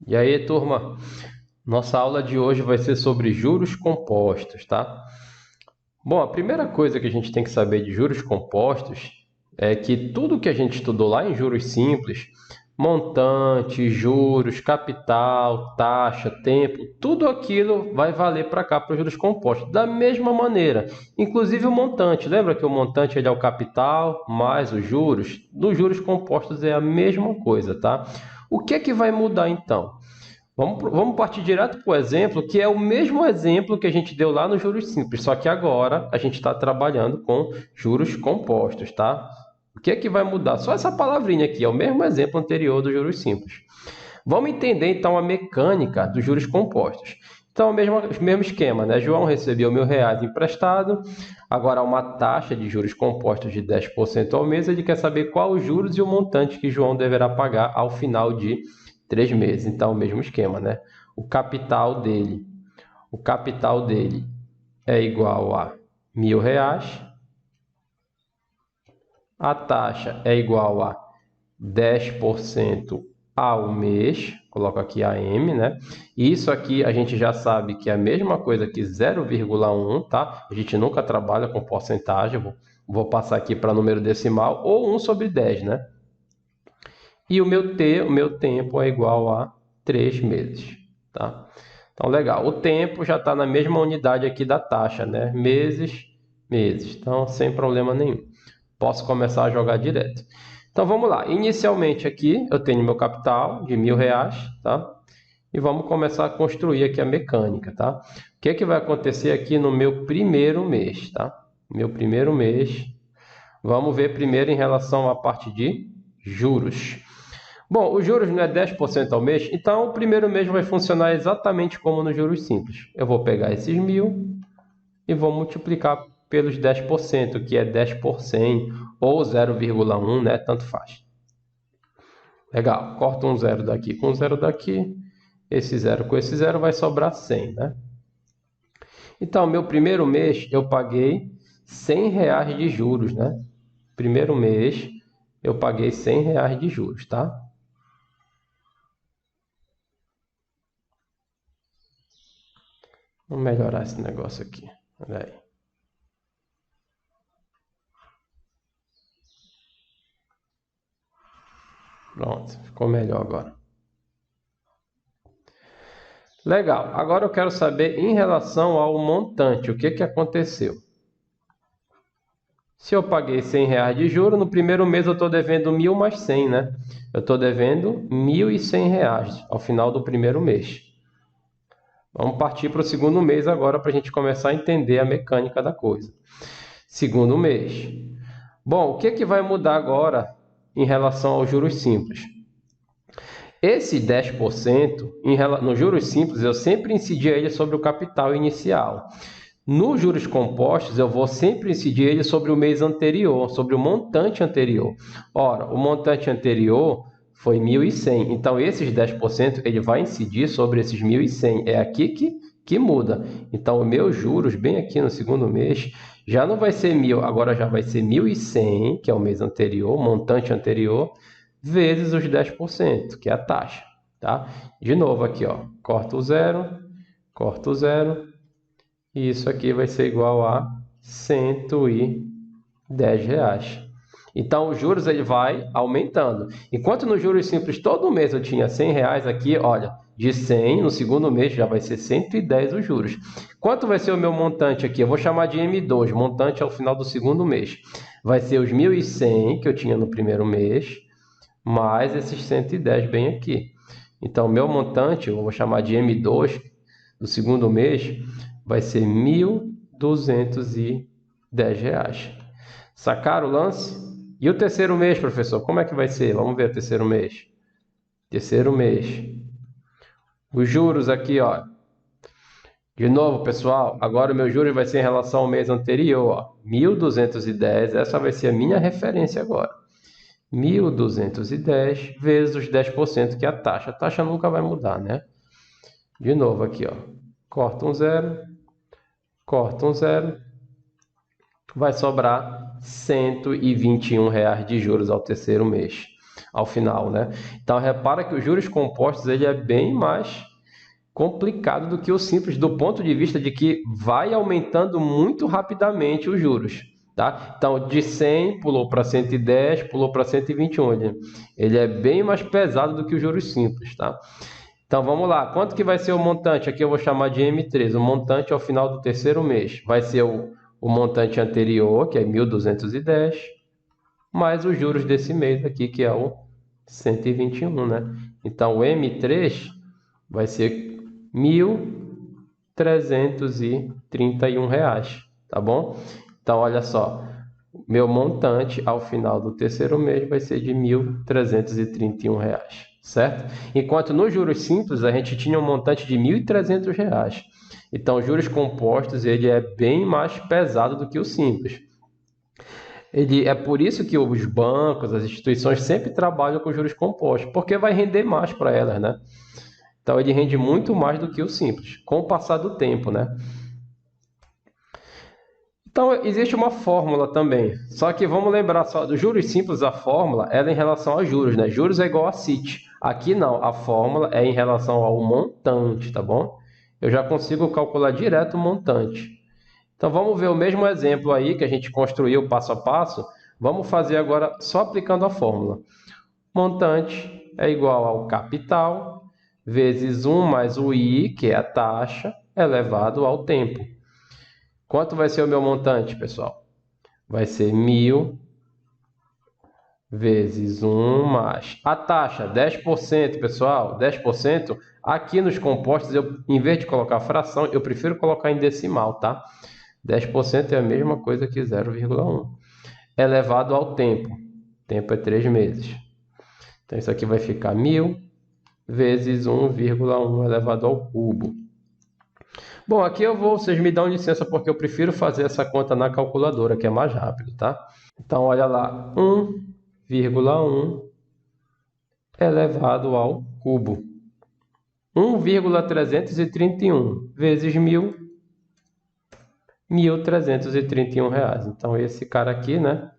E aí, turma? Nossa aula de hoje vai ser sobre juros compostos, tá? Bom, a primeira coisa que a gente tem que saber de juros compostos é que tudo que a gente estudou lá em juros simples, montante, juros, capital, taxa, tempo, tudo aquilo vai valer para cá para os juros compostos, da mesma maneira. Inclusive o montante, lembra que o montante ele é o capital mais os juros? Nos juros compostos é a mesma coisa, tá? O que é que vai mudar então? Vamos partir direto para o exemplo, que é o mesmo exemplo que a gente deu lá no juros simples, só que agora a gente está trabalhando com juros compostos, tá? O que é que vai mudar? Só essa palavrinha aqui, é o mesmo exemplo anterior dos juros simples. Vamos entender então a mecânica dos juros compostos. Então, o mesmo esquema, né? João recebeu R$ 1.000 emprestado, agora há uma taxa de juros compostos de 10% ao mês, ele quer saber qual os juros e o montante que João deverá pagar ao final de 3 meses. Então, o mesmo esquema, né? O capital dele é igual a R$ 1.000, a taxa é igual a 10% ao mês, coloco aqui a M, né? E isso aqui a gente já sabe que é a mesma coisa que 0,1, tá? A gente nunca trabalha com porcentagem, vou passar aqui para número decimal, ou 1/10, né? E o meu tempo é igual a 3 meses, tá? Então, legal. O tempo já está na mesma unidade aqui da taxa, né? Meses, meses. Então, sem problema nenhum. Posso começar a jogar direto. Então, vamos lá. Inicialmente aqui, eu tenho meu capital de R$ 1.000, tá? E vamos começar a construir aqui a mecânica, tá? O que é que vai acontecer aqui no meu primeiro mês, tá? Meu primeiro mês. Vamos ver primeiro em relação à parte de juros. Bom, os juros não é 10% ao mês, então o primeiro mês vai funcionar exatamente como nos juros simples. Eu vou pegar esses 1.000 e vou multiplicar pelos 10%, que é 10 por 100 ou 0,1, né? Tanto faz. Legal, corta um zero daqui com um zero daqui, esse zero com esse zero vai sobrar 100, né? Então, meu primeiro mês eu paguei R$ 100 de juros, né? Primeiro mês eu paguei R$ 100 de juros, tá? Vamos melhorar esse negócio aqui. Olha aí. Pronto, ficou melhor agora. Legal, agora eu quero saber em relação ao montante, o que que aconteceu? Se eu paguei R$ 100 de juros, no primeiro mês eu estou devendo 1.000 mais 100, né? Eu estou devendo R$ 1.100 ao final do primeiro mês. Vamos partir para o segundo mês agora para a gente começar a entender a mecânica da coisa. Segundo mês. Bom, o que que vai mudar agora em relação aos juros simples? Esse 10%, nos juros simples, eu sempre incidia ele sobre o capital inicial. Nos juros compostos, eu vou sempre incidir ele sobre o mês anterior, sobre o montante anterior. Ora, o montante anterior foi 1.100, então esses 10% ele vai incidir sobre esses 1.100. É aqui que muda. Então, os meus juros, bem aqui no segundo mês, já não vai ser 1.000, agora já vai ser 1.100, que é o mês anterior, o montante anterior, vezes os 10%, que é a taxa, tá? De novo aqui, ó, corta o zero, e isso aqui vai ser igual a R$ 110. Então, os juros ele vai aumentando. Enquanto nos juros simples todo mês eu tinha R$ 100, aqui, olha, de 100, no segundo mês já vai ser 110 os juros. Quanto vai ser o meu montante aqui? Eu vou chamar de M2, montante ao final do segundo mês. Vai ser os 1.100 que eu tinha no primeiro mês, mais esses 110 bem aqui. Então, meu montante, eu vou chamar de M2 do segundo mês, vai ser R$ 1.210. Sacaram o lance? E o terceiro mês, professor, como é que vai ser? Vamos ver o terceiro mês. Terceiro mês. Os juros aqui, ó. De novo, pessoal, agora o meu juros vai ser em relação ao mês anterior, ó. 1.210, essa vai ser a minha referência agora. 1.210 vezes os 10%, que é a taxa. A taxa nunca vai mudar, né? De novo aqui, ó. Corta um zero, vai sobrar R$ 121 de juros ao terceiro mês. ao final, né? Então, repara que os juros compostos ele é bem mais complicado do que o simples, do ponto de vista de que vai aumentando muito rapidamente os juros. Tá? Então, de 100 pulou para 110, pulou para 121. Ele é bem mais pesado do que os juros simples. Tá? Então, vamos lá. Quanto que vai ser o montante? Aqui eu vou chamar de M3. O montante ao final do terceiro mês. Vai ser o montante anterior, que é 1.210, mais os juros desse mês aqui, que é o 121. Né? Então, o M3 vai ser R$ 1.331, tá bom? Então, olha só, meu montante ao final do terceiro mês vai ser de R$ 1.331, certo? Enquanto nos juros simples a gente tinha um montante de R$ 1.300. Então, juros compostos ele é bem mais pesado do que o simples. É por isso que os bancos, as instituições sempre trabalham com juros compostos, porque vai render mais para elas, né? Então, ele rende muito mais do que o simples, com o passar do tempo, né? Então, existe uma fórmula também. Só que vamos lembrar só, dos juros simples, a fórmula é em relação a juros, né? Juros é igual a CIT. Aqui não, a fórmula é em relação ao montante, tá bom? Eu já consigo calcular direto o montante. Então, vamos ver o mesmo exemplo aí que a gente construiu passo a passo. Vamos fazer agora só aplicando a fórmula. Montante é igual ao capital vezes 1 mais o I, que é a taxa, elevado ao tempo. Quanto vai ser o meu montante, pessoal? Vai ser 1.000 vezes 1 mais a taxa, 10%, pessoal, 10%. Aqui nos compostos, em vez de colocar fração, eu prefiro colocar em decimal, tá? 10% é a mesma coisa que 0,1. Elevado ao tempo. Tempo é 3 meses. Então, isso aqui vai ficar 1.000 vezes 1,1 elevado ao cubo. Bom, aqui vocês me dão licença porque eu prefiro fazer essa conta na calculadora, que é mais rápido, tá? Então, olha lá, 1,1 elevado ao cubo. 1,331 vezes 1.000, R$ 1.331. Então, esse cara aqui, né,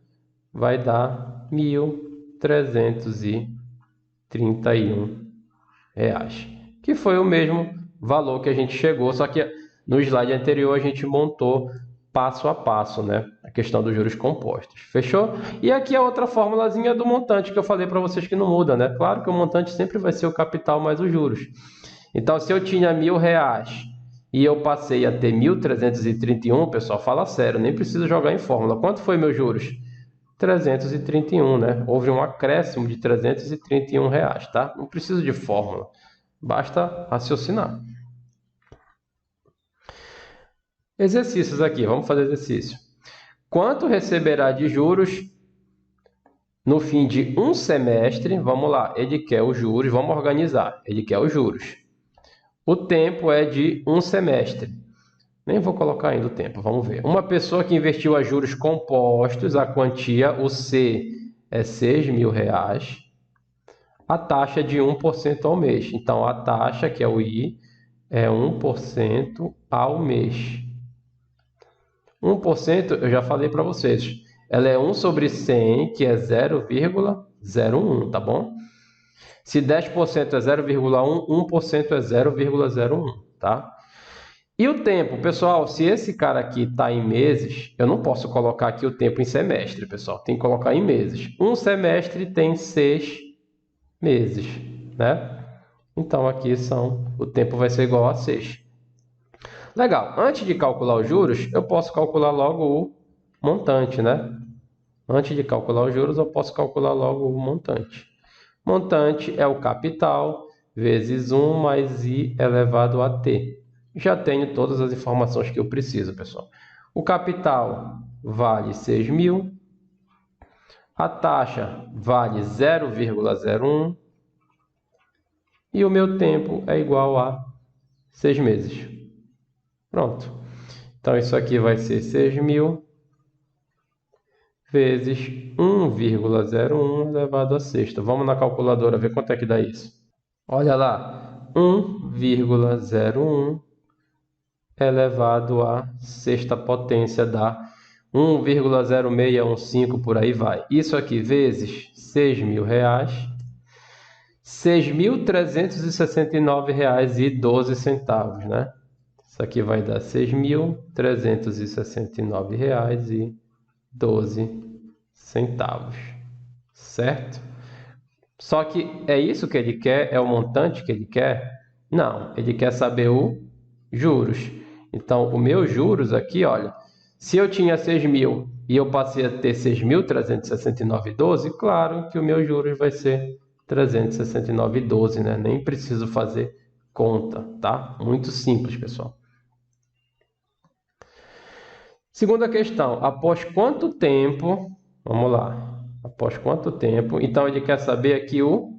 vai dar R$ 1.331, que foi o mesmo valor que a gente chegou, só que no slide anterior a gente montou passo a passo, né? A questão dos juros compostos. Fechou? E aqui a outra formulazinha do montante que eu falei para vocês que não muda, né? Claro que o montante sempre vai ser o capital mais os juros. Então, se eu tinha R$ 1.000 e eu passei a ter 1.331, pessoal, fala sério, nem preciso jogar em fórmula. Quanto foi meus juros? 331, né? Houve um acréscimo de R$ 331, tá? Não preciso de fórmula. Basta raciocinar. Exercícios aqui, vamos fazer exercício. Quanto receberá de juros no fim de um semestre? Vamos lá, ele quer os juros, vamos organizar. Ele quer os juros. O tempo é de um semestre. Nem vou colocar ainda o tempo, vamos ver. Uma pessoa que investiu a juros compostos, a quantia, o C, é R$ 6.000. A taxa é de 1% ao mês. Então, a taxa, que é o I, é 1% ao mês. 1% eu já falei para vocês. Ela é 1 sobre 100, que é 0,01, tá bom? Se 10% é 0,1, 1% é 0,01, tá? E o tempo, pessoal, se esse cara aqui está em meses, eu não posso colocar aqui o tempo em semestre, pessoal. Tem que colocar em meses. Um semestre tem 6 meses, né? Então, aqui o tempo vai ser igual a 6. Legal. Antes de calcular os juros, eu posso calcular logo o montante, né? Antes de calcular os juros, eu posso calcular logo o montante. Montante é o capital vezes 1 mais I elevado a T. Já tenho todas as informações que eu preciso, pessoal. O capital vale 6.000. A taxa vale 0,01. E o meu tempo é igual a 6 meses. Pronto. Então, isso aqui vai ser 6.000 vezes 1,01 elevado a sexta. Vamos na calculadora ver quanto é que dá isso. Olha lá, 1,01 elevado à sexta potência dá 1,0615 por aí vai. Isso aqui vezes R$6.000, R$6.369,12, né? Isso aqui vai dar R$6.369,12, certo? Só que é isso que ele quer? É o montante que ele quer? Não, ele quer saber o juros. Então, o meu juros aqui, olha, se eu tinha 6.000 e eu passei a ter 6.369,12, claro que o meu juros vai ser 369,12, né? Nem preciso fazer conta, tá? Muito simples, pessoal. Segunda questão, após quanto tempo, vamos lá, após quanto tempo, então ele quer saber aqui o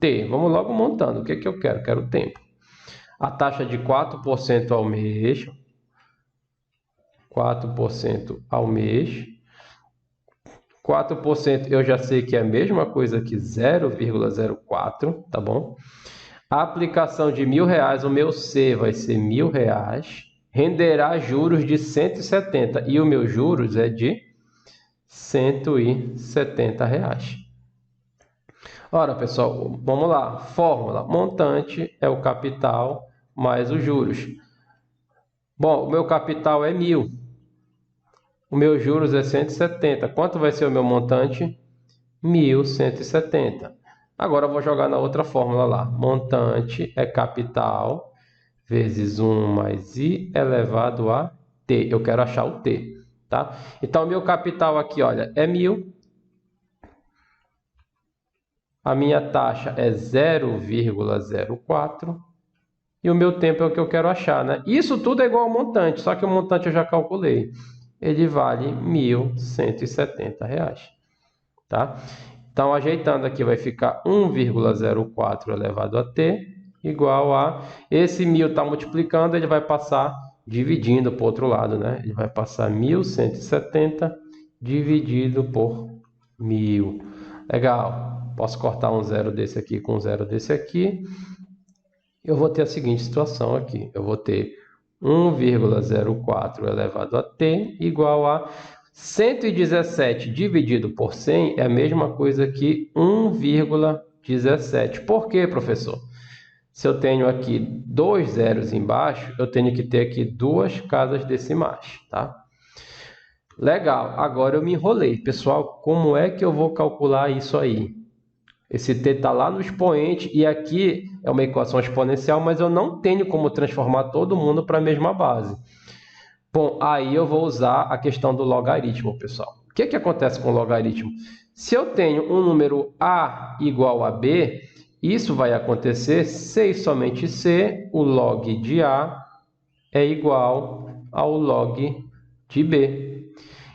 T, vamos logo montando, o que que eu quero? Quero o tempo. A taxa de 4% ao mês, 4% ao mês, 4% eu já sei que é a mesma coisa que 0,04, tá bom? A aplicação de R$1.000, o meu C vai ser R$1.000, renderá juros de 170 e o meu juros é de R$170. Ora, pessoal, vamos lá. Fórmula: montante é o capital mais os juros. Bom, o meu capital é 1.000. O meu juros é 170. Quanto vai ser o meu montante? 1.170. Agora eu vou jogar na outra fórmula lá. Montante é capital vezes 1 mais I elevado a T. Eu quero achar o T, tá? Então, o meu capital aqui, olha, é 1.000. A minha taxa é 0,04. E o meu tempo é o que eu quero achar, né? Isso tudo é igual ao montante, só que o montante eu já calculei. Ele vale R$1.170, tá? Então, ajeitando aqui, vai ficar 1,04 elevado a t igual a... Esse 1.000 está multiplicando, ele vai passar dividindo para o outro lado, né? Ele vai passar 1.170 dividido por 1.000. Legal. Posso cortar um zero desse aqui com um zero desse aqui. Eu vou ter a seguinte situação aqui. Eu vou ter 1,04 elevado a t igual a 117 dividido por 100 é a mesma coisa que 1,17. Por quê, professor? Se eu tenho aqui dois zeros embaixo, eu tenho que ter aqui duas casas decimais, tá? Legal, agora eu me enrolei. Pessoal, como é que eu vou calcular isso aí? Esse t está lá no expoente e aqui é uma equação exponencial, mas eu não tenho como transformar todo mundo para a mesma base. Bom, aí eu vou usar a questão do logaritmo, pessoal. O que acontece com o logaritmo? Se eu tenho um número a igual a b, isso vai acontecer se e somente se o log de a é igual ao log de b.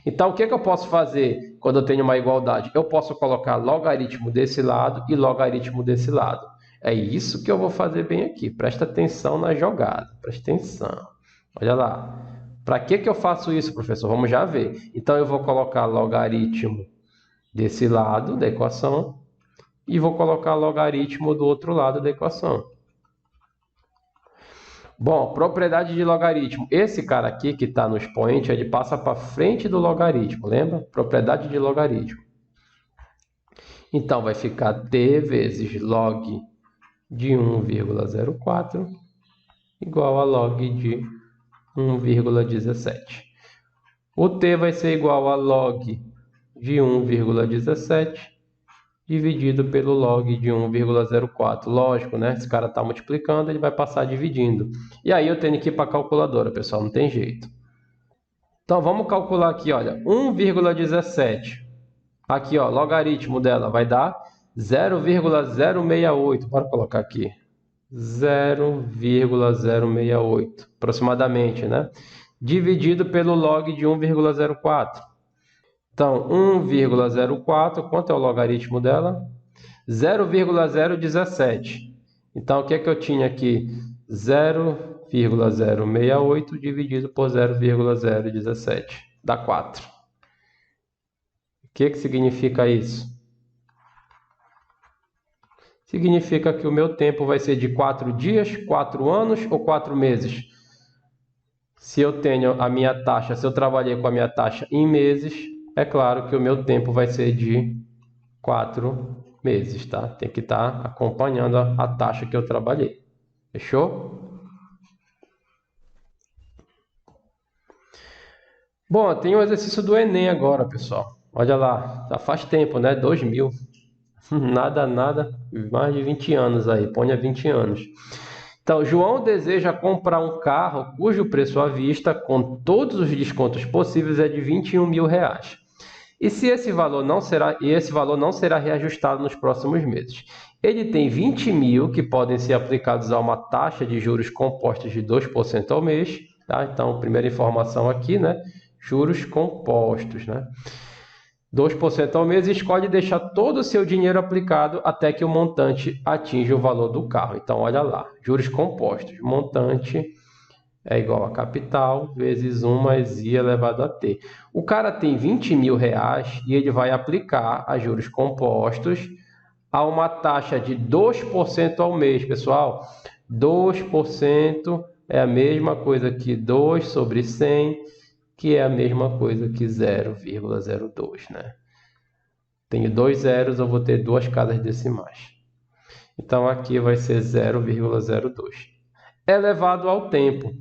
Então, o que eu posso fazer quando eu tenho uma igualdade? Eu posso colocar logaritmo desse lado e logaritmo desse lado. É isso que eu vou fazer bem aqui. Presta atenção na jogada. Presta atenção. Olha lá. Para que eu faço isso, professor? Vamos já ver. Então, eu vou colocar logaritmo desse lado da equação e vou colocar logaritmo do outro lado da equação. Bom, propriedade de logaritmo. Esse cara aqui que está no expoente, ele passa para frente do logaritmo, lembra? Propriedade de logaritmo. Então, vai ficar t vezes log de 1,04 igual a log de 1,17. O t vai ser igual a log de 1,17 dividido pelo log de 1,04. Lógico, né? Esse cara está multiplicando, ele vai passar dividindo. E aí eu tenho que ir para a calculadora, pessoal, não tem jeito. Então, vamos calcular aqui, olha, 1,17. Aqui, ó, logaritmo dela vai dar 0,068. Bora colocar aqui. 0,068, aproximadamente, né? Dividido pelo log de 1,04. Então, 1,04, quanto é o logaritmo dela? 0,017. Então, o que é que eu tinha aqui? 0,068 dividido por 0,017. Dá 4. O que significa isso? Significa que o meu tempo vai ser de 4 dias, 4 anos ou 4 meses? Se eu tenho a minha taxa, se eu trabalhei com a minha taxa em meses, é claro que o meu tempo vai ser de 4 meses, tá? Tem que estar acompanhando a taxa que eu trabalhei. Fechou? Bom, tem o exercício do Enem agora, pessoal. Olha lá, já faz tempo, né? 2000. Nada, nada, mais de 20 anos aí, põe a 20 anos. Então, João deseja comprar um carro cujo preço à vista, com todos os descontos possíveis, é de R$ 21.000. E se esse valor não será reajustado nos próximos meses. Ele tem 20 mil que podem ser aplicados a uma taxa de juros compostos de 2% ao mês. Tá? Então, primeira informação aqui, né? Juros compostos, né? 2% ao mês, e escolhe deixar todo o seu dinheiro aplicado até que o montante atinja o valor do carro. Então, olha lá, juros compostos. Montante é igual a capital vezes 1 mais I elevado a T. O cara tem R$ 20.000 e ele vai aplicar a juros compostos a uma taxa de 2% ao mês, pessoal. 2% é a mesma coisa que 2 sobre 100, que é a mesma coisa que 0,02, né? Tenho 2 zeros, eu vou ter 2 casas decimais. Então, aqui vai ser 0,02. Elevado ao tempo.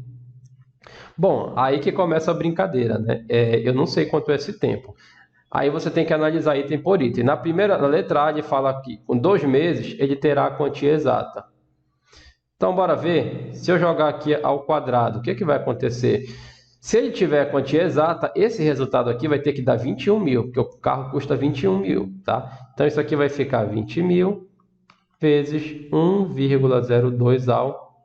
Bom, aí que começa a brincadeira, né? Eu não sei quanto é esse tempo. Aí você tem que analisar item por item. Na letra A, ele fala que com 2 meses ele terá a quantia exata. Então, bora ver. Se eu jogar aqui ao quadrado, o que vai acontecer? Se ele tiver a quantia exata, esse resultado aqui vai ter que dar 21 mil, porque o carro custa 21 mil, tá? Então, isso aqui vai ficar 20 mil vezes 1,02 ao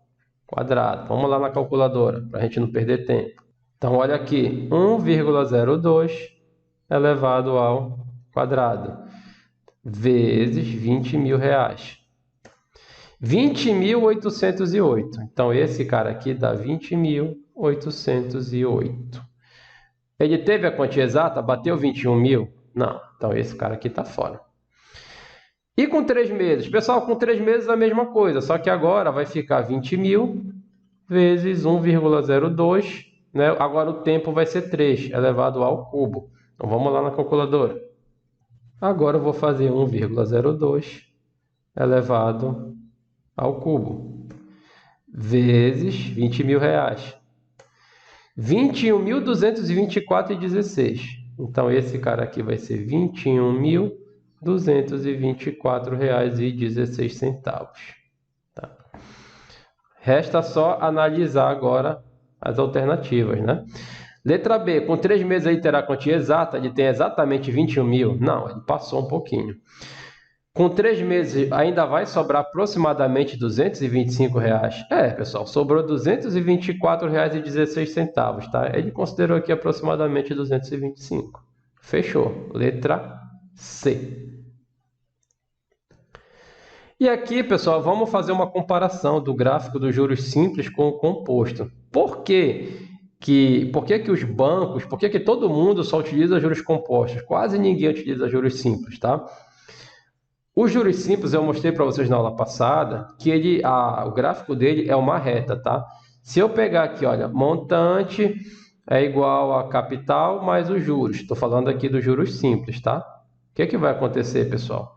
quadrado. Vamos lá na calculadora, para a gente não perder tempo. Então, olha aqui, 1,02 elevado ao quadrado, vezes 20 mil reais. 20.808. Então, esse cara aqui dá 20.808. Ele teve a quantia exata? Bateu 21 mil? Não. Então, esse cara aqui está fora. E com 3 meses? Pessoal, com 3 meses a mesma coisa, só que agora vai ficar 20 mil vezes 1,02, né? Agora o tempo vai ser 3 elevado ao cubo. Então, vamos lá na calculadora. Agora eu vou fazer 1,02 elevado ao cubo, vezes 20 mil reais. 21.224,16. Então, esse cara aqui vai ser R$ 21.224,16. Tá? Resta só analisar agora as alternativas, né? Letra B, com 3 meses aí terá a quantia exata, ele tem exatamente 21 mil? Não, ele passou um pouquinho. Com 3 meses ainda vai sobrar aproximadamente R$ 225. Pessoal, sobrou R$ 224,16, tá? Ele considerou aqui aproximadamente 225. Fechou. Letra C. E aqui, pessoal, vamos fazer uma comparação do gráfico dos juros simples com o composto. Por que os bancos, por que todo mundo só utiliza juros compostos? Quase ninguém utiliza juros simples, tá? Os juros simples eu mostrei para vocês na aula passada que o gráfico dele é uma reta, tá? Se eu pegar aqui, olha, montante é igual a capital mais os juros. Estou falando aqui dos juros simples, tá? O que vai acontecer, pessoal?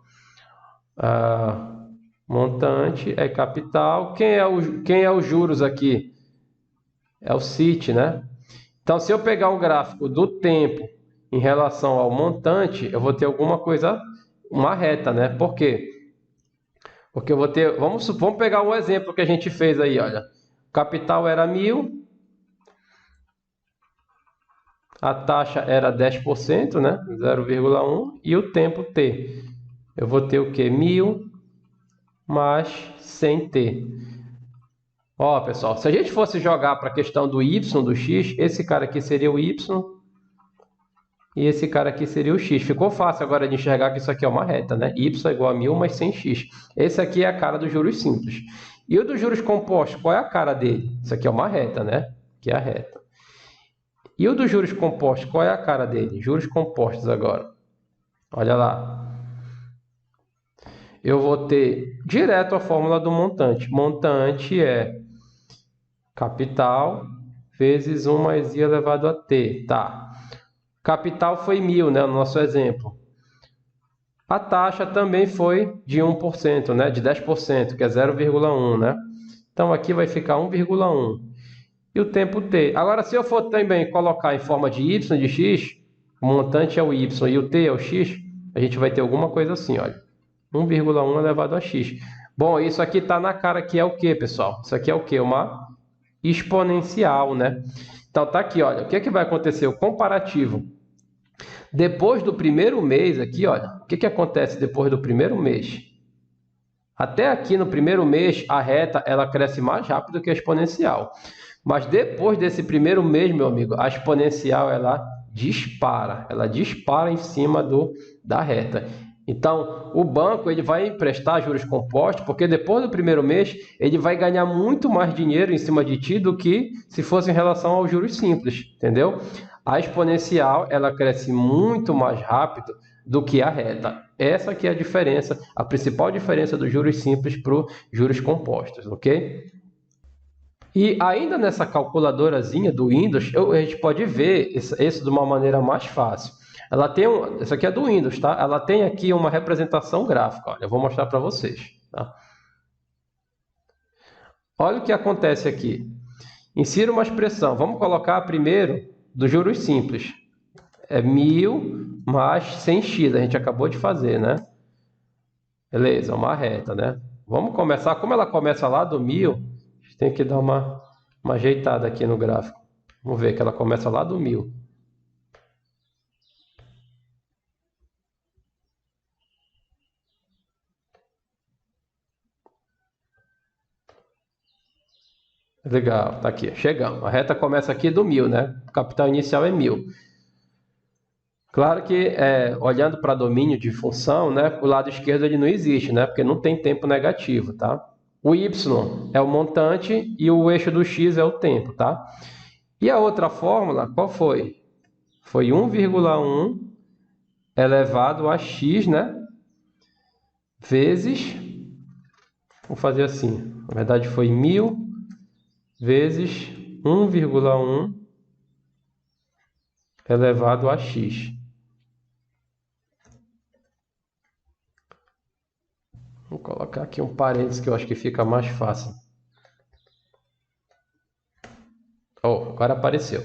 Montante é capital. Quem é os juros aqui? É o CIT, né? Então, se eu pegar um gráfico do tempo em relação ao montante, eu vou ter alguma coisa, uma reta, né? Por quê? Porque eu vou ter... Vamos pegar um exemplo que a gente fez aí, olha. O capital era 1.000. A taxa era 10%, né? 0,1. E o tempo T. Eu vou ter o quê? 1.000 mais 100T. Ó, pessoal, se a gente fosse jogar para a questão do Y, do X, esse cara aqui seria o Y e esse cara aqui seria o X. Ficou fácil agora de enxergar que isso aqui é uma reta, né? Y é igual a 1.000 mais 100x. Esse aqui é a cara dos juros simples. E o dos juros compostos, qual é a cara dele? Isso aqui é uma reta, né? Que é a reta. E o dos juros compostos, qual é a cara dele? Juros compostos agora. Olha lá. Eu vou ter direto a fórmula do montante. Montante é capital vezes 1 mais I elevado a T. Tá. Capital foi 1.000, né, no nosso exemplo. A taxa também foi de 1%, né, de 10%, que é 0,1, né? Então, aqui vai ficar 1,1. E o tempo T. Agora, se eu for também colocar em forma de Y de X, o montante é o Y e o T é o X, a gente vai ter alguma coisa assim, olha. 1,1 elevado a X. Bom, isso aqui está na cara que é o quê, pessoal? Isso aqui é o quê? Uma exponencial, né? Então, tá aqui, olha. O que é que vai acontecer? O comparativo. Depois do primeiro mês aqui, olha. O que acontece depois do primeiro mês? Até aqui no primeiro mês, a reta ela cresce mais rápido que a exponencial. Mas depois desse primeiro mês, meu amigo, a exponencial ela dispara em cima da reta. Então, o banco ele vai emprestar juros compostos, porque depois do primeiro mês ele vai ganhar muito mais dinheiro em cima de ti do que se fosse em relação aos juros simples, entendeu? A exponencial ela cresce muito mais rápido do que a reta. Essa que é a diferença, a principal diferença dos juros simples para os juros compostos, ok? E ainda nessa calculadorazinha do Windows, a gente pode ver isso de uma maneira mais fácil. Ela tem isso aqui é do Windows, tá? Ela tem aqui uma representação gráfica. Olha, eu vou mostrar para vocês. Tá? Olha o que acontece aqui. Insira uma expressão. Vamos colocar primeiro dos juros simples. É 1.000 mais 100x. A gente acabou de fazer, né? Beleza, uma reta, né? Vamos começar. Como ela começa lá do 1.000, a gente tem que dar uma ajeitada aqui no gráfico. Vamos ver que ela começa lá do 1.000. Legal, tá aqui, chegamos. A reta começa aqui do 1.000, né? O capital inicial é 1.000. Claro que, olhando para domínio de função, né, o lado esquerdo ele não existe, né? Porque não tem tempo negativo, tá? O Y é o montante e o eixo do X é o tempo, tá? E a outra fórmula, qual foi? Foi 1,1 elevado a X, né? Vezes, vou fazer assim, na verdade foi 1.000 vezes 1,1 elevado a X. Vou colocar aqui um parênteses que eu acho que fica mais fácil. Oh, agora apareceu.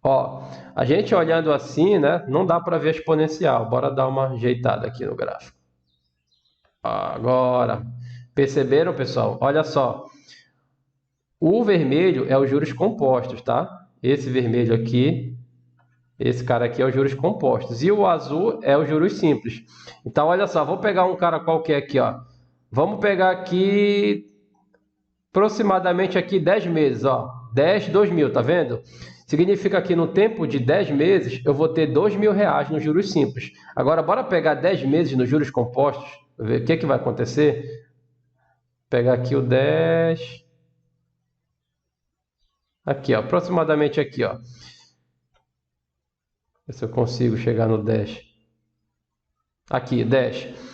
Ó, a gente olhando assim, né, não dá para ver a exponencial. Bora dar uma ajeitada aqui no gráfico. Agora, perceberam, pessoal? Olha só. O vermelho é os juros compostos, tá? Esse vermelho aqui, esse cara aqui é os juros compostos. E o azul é os juros simples. Então, olha só, vou pegar um cara qualquer aqui, ó. Vamos pegar aqui aproximadamente aqui 10 meses, ó. 10, 2.000, tá vendo? Significa que no tempo de 10 meses eu vou ter R$2.000 nos juros simples. Agora, bora pegar 10 meses nos juros compostos, ver o que vai acontecer. Vou pegar aqui o 10. Aqui, ó, aproximadamente aqui, ó. Ver se eu consigo chegar no 10. Aqui, 10.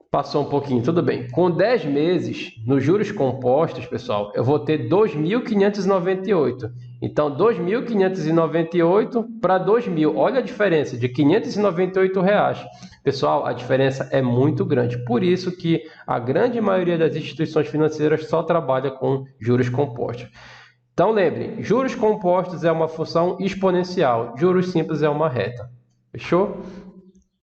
Passou um pouquinho, tudo bem. Com 10 meses, nos juros compostos, pessoal, eu vou ter 2.598. Então, 2.598 para 2.000. Olha a diferença, de R$598. Pessoal, a diferença é muito grande. Por isso que a grande maioria das instituições financeiras só trabalha com juros compostos. Então, lembre, juros compostos é uma função exponencial, juros simples é uma reta. Fechou?